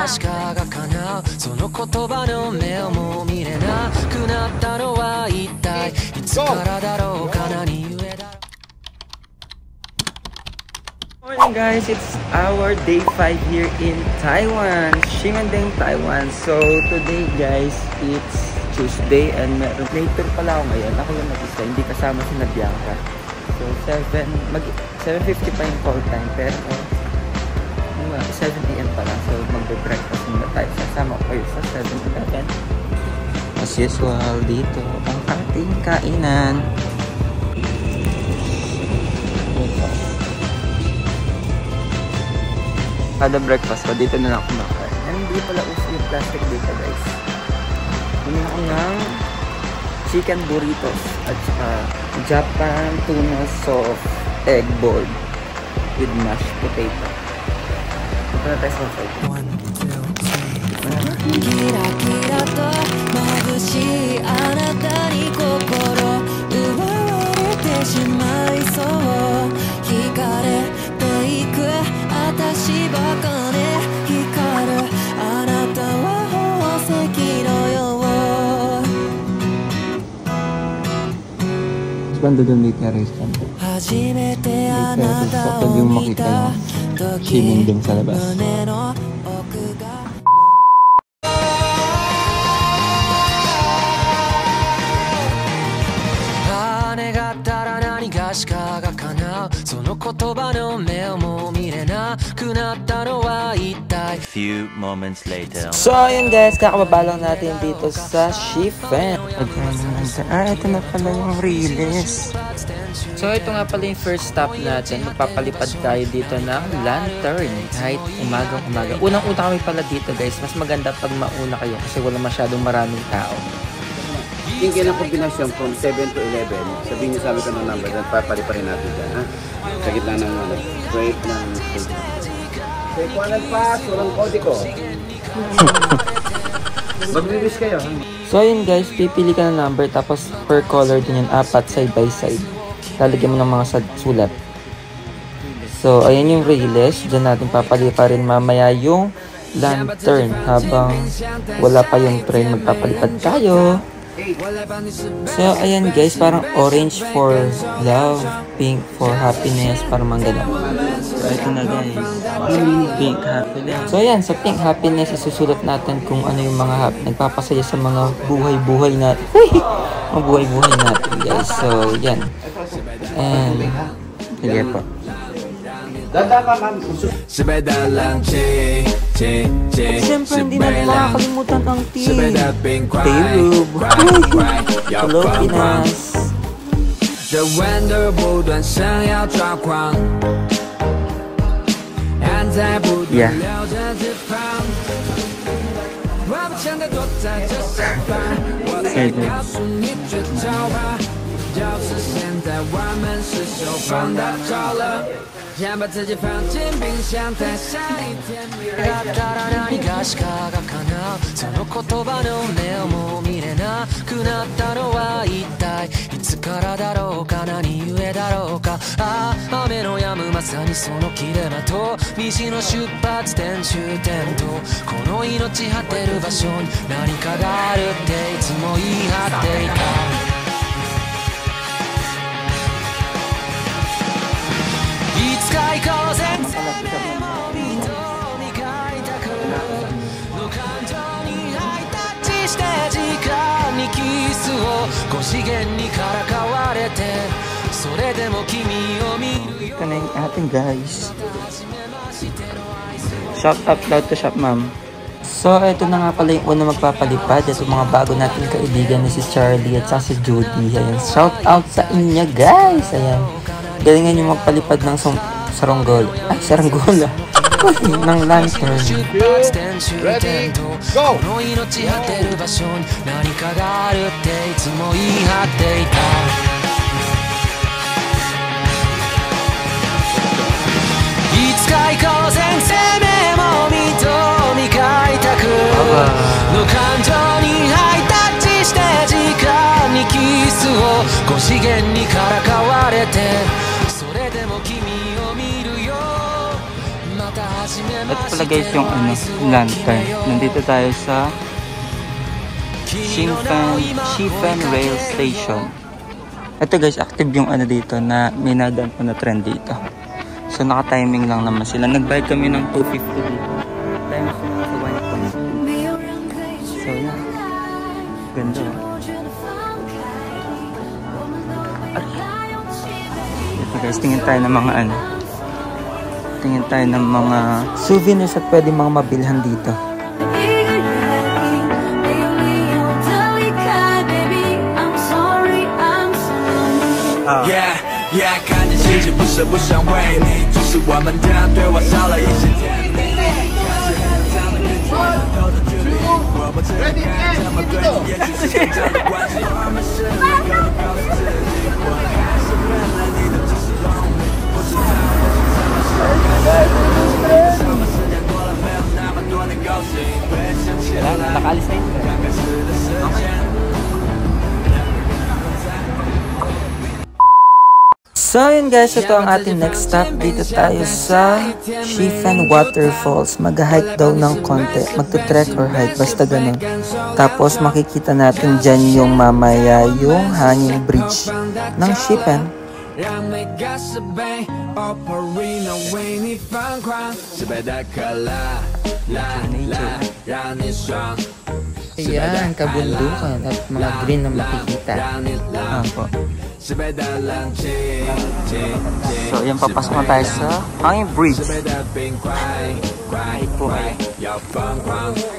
しかが叶うその言葉の目をもう見れなくなったのは一体いつからだろうか何故だろう Morning guys, it's our day 5 here in Taiwan, Xingandeng, Taiwan. So today guys, it's Tuesday and later pala ako ngayon. Ako lang mag-isa, hindi kasama si Bianca. So 7:50 pa yung call time pero 7 PM pa lang. So magbe-breakfast muna tayo. Sasama ko kayo sa 7-Eleven. As usual, dito ang ating kainan. Kada breakfast ko, dito na lang kumakain. And hindi pala uso yung plastic dito guys. Bumili ako ng chicken burritos at saka Japan tuna soft egg bowl with mashed potato. Ito na tayo sa side. キラキラと眩しいあなたに心奪われてしまいそう惹かれていく私ばかね光るあなたは宝石のよう Banda doon may terrace lang. 初めてあなたを見た時胸の奥が願ったら何がしかが叶うその言葉の目をもう見れなくなったのは一体 Few moments later. So ayun guys, kakababa lang natin dito sa Shifen. Ito na pala yung release. So ito nga pala yung first stop natin. Magpapalipad tayo dito ng lantern kahit umagang-umaga. Unang-una kami pala dito guys. Mas maganda pag mauna kayo kasi wala masyadong maraming tao. Yung kailang kombinasyon from 7 to 11, sabihin niyo sa amin ka ng number, then papaliparin natin dyan, ha? Sa gitna ng break ng stage. So, ikuanan pa, walang kodiko. Mag-release kayo, ha? So ayun guys, pipili ka ng number tapos per color din yung apat side by side. Lalagyan mo ng mga sulat. So ayun yung release. Diyan natin papaliparin mamaya yung lantern habang wala pa yung train magpapalipad tayo. So, ayan guys, parang orange for love, pink for happiness, parang manggala. So, ito na guys, pink happiness. So, ayan, sa pink happiness, isusulat natin kung ano yung mga nagpapasaya sa mga buhay-buhay natin. Mga buhay-buhay natin guys. So, yan. And, sige po. Siyempre, hindi na makakalimutan ang Tayrub. Hello, Pinas. Yeah. Ito na yung ating guys. Shout out loud to shop ma'am. So ito na nga pala yung una magpapalipad. Ito mga bago natin kaibigan na si Charlie at si Judy. Ayan. Shout out sa inyo guys. Ayan. Galingan nyo magpalipad ng saranggola. Ay, saranggola. ng lantern. Ready, go! Ito pala guys yung lantern. Nandito tayo sa Shifen Rail Station. Ito guys, active yung dito na may nadaan po na trend dito. So naka-timing lang naman sila. Nag-buy kami ng 250 dito. Times yung sa 1.2. So yan. Ganda. Ito guys, tingin tayo ng mga tingin tayo ng mga souvenirs at pwede mga mabilhan dito. Yeah, 看见世界不是不想为你，只是我们的对话少了一些甜蜜。我不知道该怎么对你，也许是更加的关系。我们是能够告诉自己，我的还是为了你的，只是 lonely。不知道什么时间过了，没有那么多的高兴，回想起来，刚开始的时间。 So yun guys, ito ang ating next stop. Dito tayo sa Shifen Waterfalls. Mag-hike daw ng konti. Magte-trek or hike, basta ganun. Tapos makikita natin dyan yung mamaya yung hanging bridge ng Shifen. Ayan, kabundukan at mga green na makikita. Apo. So, yan, papasok na tayo sa hanging bridge. Ay po, ay.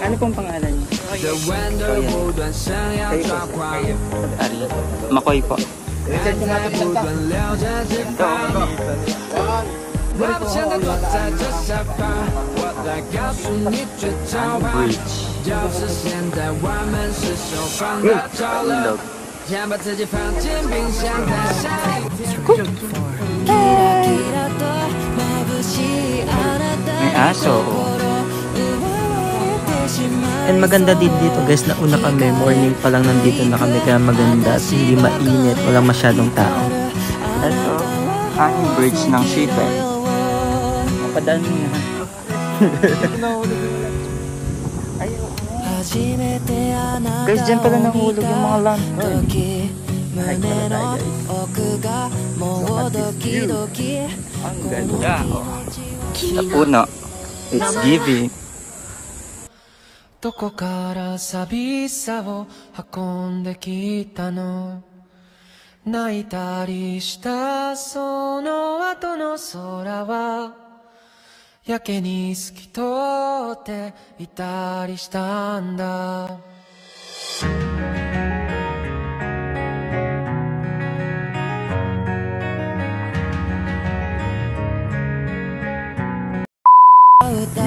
Ano pong pangalan niyo? Kayo. Makoy po. Bridge. 先把自己放进冰箱的下一天。May aso. And maganda din dito guys, nauna kami, morning pa lang nandito na kami, kaya maganda at hindi mainit, walang masyadong tao. Ito, hanging bridge ng Shifen. Mapadaan mo na. Guys, dyan pala nahulog yung mga lantern. Hike pala tayo guys. Ang ganda. Sa puno. It's giving. どこから寂しさを運んできたの泣いたりしたその後の空はやけに透き通っていたりしたんだ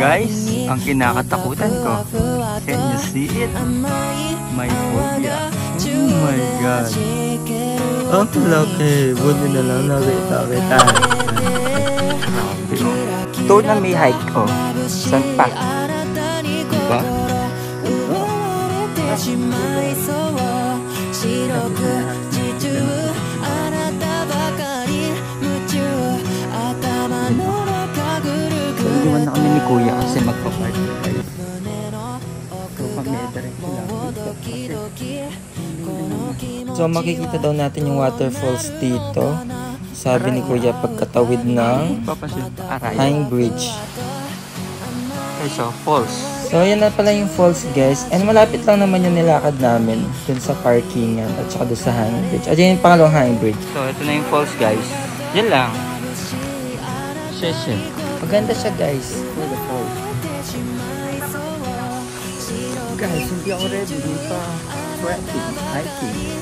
Guys, ang kinakatakutan ko. Can you see it? My phobia. Oh my God. Ang laki. Buti na lang nakita kita. Ito na may hike ko. San pa? Diba? Iwan na kami ni Kuya kasi magpa-park tayo. So kami diretso lang dito. So makikita daw natin yung waterfalls dito. Sabi ni Kuya pagkatawid ng hanging bridge. Okay, so falls. So yan na pala yung falls guys. And malapit lang naman yung nilakad namin dun sa parkingan at saka dun sa hanging bridge. At yan yung pangalawang hanging bridge. So ito na yung falls guys. Yan lang. Session. Maganda siya guys. For the falls. Guys, hindi ako ready. Hindi pa trekking, hiking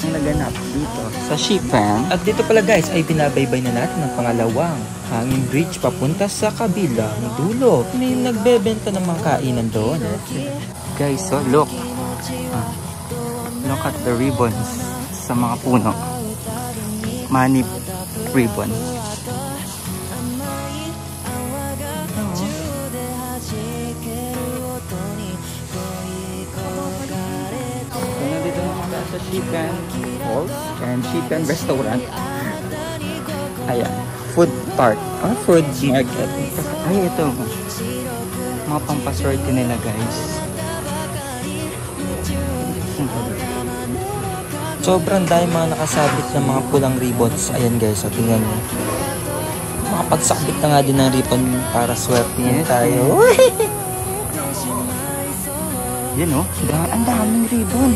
ang naganap dito sa Shifen. At dito pala guys ay binabaybay na natin ang pangalawang hanging bridge papunta sa kabilang dulo. May nagbebenta ng mga kainan doon. Guys, so look. Look at the ribbons sa mga puno. Money ribbon. Sa Shifen Falls and Shifen Restaurant. Ayan. food park. Food market. Ay, ito. Mga pampaswerte nila, guys. Sobrang dahil mga nakasabit ng mga pulang ribbons. Ayan, guys. So, tingnan nyo. Makapagsakbit na nga din ng ribbon para swertihin tayo. Yan, oh. Ang daming ribbon.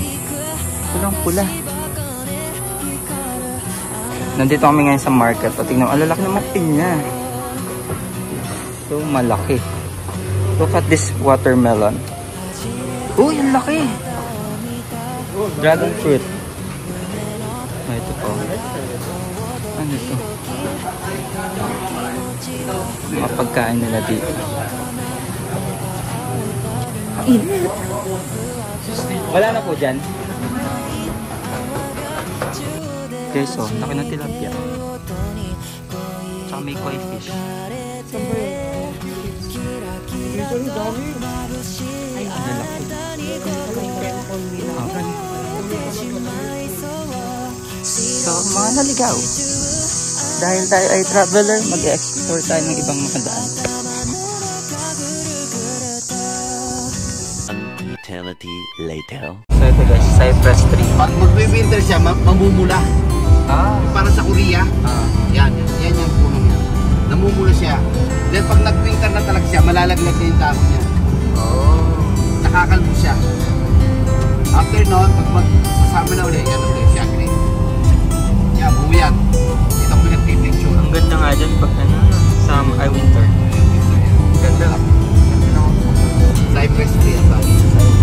Pulang-pula. Nandito kami ngayon sa market. O, tingnan, ang lalaki ng mga pinya. So, malaki. Look at this watermelon. Oh, yung laki. Dragon fruit. Ah, ito po. Ano ito? Mga pagkain nila dito. Wala na po dyan. Okay, so, laki ng tilapia. Tsaka may koi fish. Ay, ang lalaki. So, mga naligaw. Dahil tayo ay traveler, mag-explore tayo ng ibang mga daan. An eternity later. So, ito guys, cypress tree. Pag mag-winter siya, mamumula. Para sa Korea. Yan yung puno niya. Namumula siya. Then pag nag-winter na talaga siya, malalaglag na yung dahon niya. Nakakalbo siya. After nun, pag magsasama na ulit, yan ulit siya. Green. Yan, buo yan. Ito ko nag-picture. Ang ganda nga dyan pag summer ay winter. Ganda lang. Cypress tree. Cypress tree.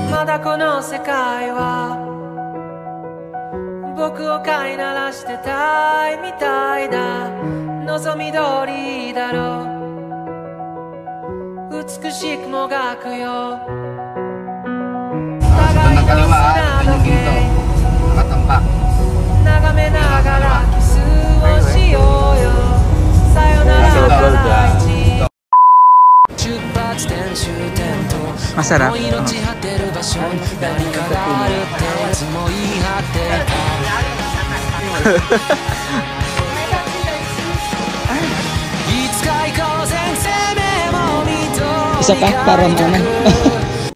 まだこの世界は僕を飼いならしてたいみたいな望み通りだろう美しくもがくよ互いの砂時計眺めながらキスをしようよさよなら大地 Masarap. Isa pa para mana.